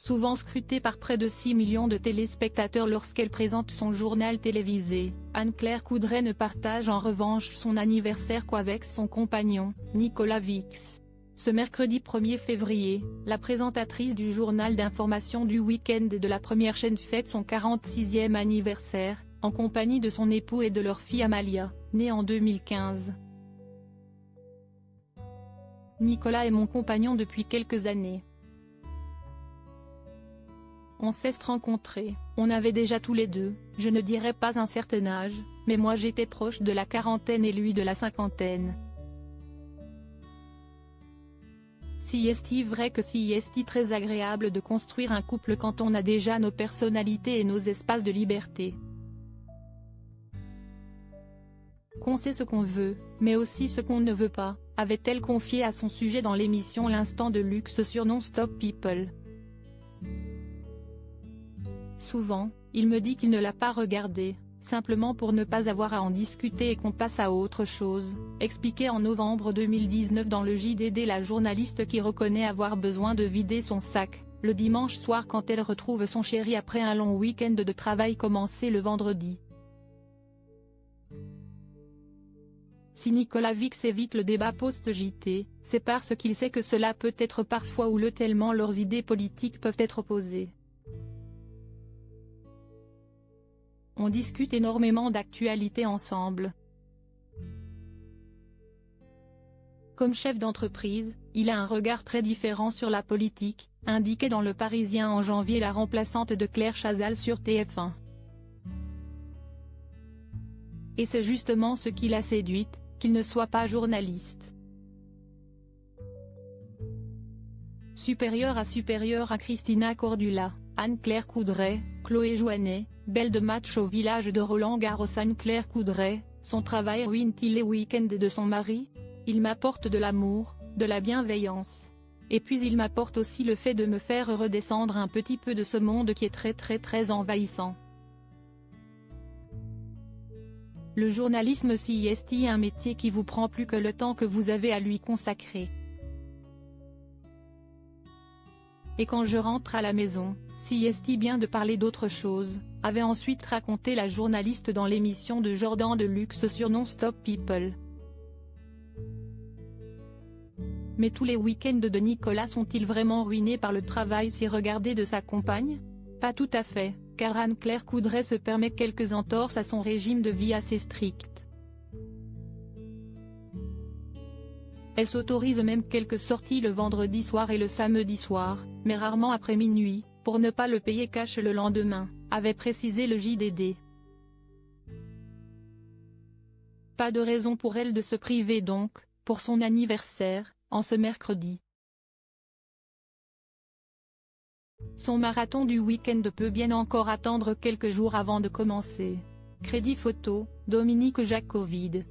souvent scrutée par près de 6 millions de téléspectateurs lorsqu'elle présente son journal télévisé. Anne-Claire Coudray ne partage en revanche son anniversaire qu'avec son compagnon, Nicolas Vix. Ce mercredi 1er février, la présentatrice du journal d'information du week-end de la première chaîne fête son 46e anniversaire, en compagnie de son époux et de leur fille Amalia, née en 2015. Nicolas est mon compagnon depuis quelques années. On s'est rencontrés, on avait déjà tous les deux, je ne dirais pas un certain âge, mais moi j'étais proche de la quarantaine et lui de la cinquantaine. Si est-il vrai que si est-il très agréable de construire un couple quand on a déjà nos personnalités et nos espaces de liberté. Qu'on sait ce qu'on veut, mais aussi ce qu'on ne veut pas, avait-elle confié à son sujet dans l'émission L'Instant de Luxe sur Non-Stop People. Souvent, il me dit qu'il ne l'a pas regardé, simplement pour ne pas avoir à en discuter et qu'on passe à autre chose, expliquait en novembre 2019 dans le JDD la journaliste qui reconnaît avoir besoin de vider son sac, le dimanche soir quand elle retrouve son chéri après un long week-end de travail commencé le vendredi. Si Nicolas Vix évite le débat post-JT, c'est parce qu'il sait que cela peut être parfois houleux tellement leurs idées politiques peuvent être opposées. On discute énormément d'actualité ensemble. Comme chef d'entreprise, il a un regard très différent sur la politique, indiquait dans Le Parisien en janvier la remplaçante de Claire Chazal sur TF1. Et c'est justement ce qui l'a séduite, qu'il ne soit pas journaliste. Supérieure à Christina Cordula, Anne-Claire Coudray, Chloé Jouannet, belle de match au village de Roland-Garros. Anne-Claire Coudray, son travail ruine-t-il les week-ends de son mari? Il m'apporte de l'amour, de la bienveillance. Et puis il m'apporte aussi le fait de me faire redescendre un petit peu de ce monde qui est très envahissant. Le journalisme si est un métier qui vous prend plus que le temps que vous avez à lui consacrer. Et quand je rentre à la maison, si est bien de parler d'autre chose, avait ensuite raconté la journaliste dans l'émission de Jordan de Luxe sur Non-Stop People. Mais tous les week-ends de Nicolas sont-ils vraiment ruinés par le travail si regardé de sa compagne? Pas tout à fait, car Anne-Claire Coudray se permet quelques entorses à son régime de vie assez strict. Elle s'autorise même quelques sorties le vendredi soir et le samedi soir, mais rarement après minuit, pour ne pas le payer cash le lendemain, avait précisé le JDD. Pas de raison pour elle de se priver donc, pour son anniversaire, en ce mercredi. Son marathon du week-end peut bien encore attendre quelques jours avant de commencer. Crédit photo, Dominique Jacovide.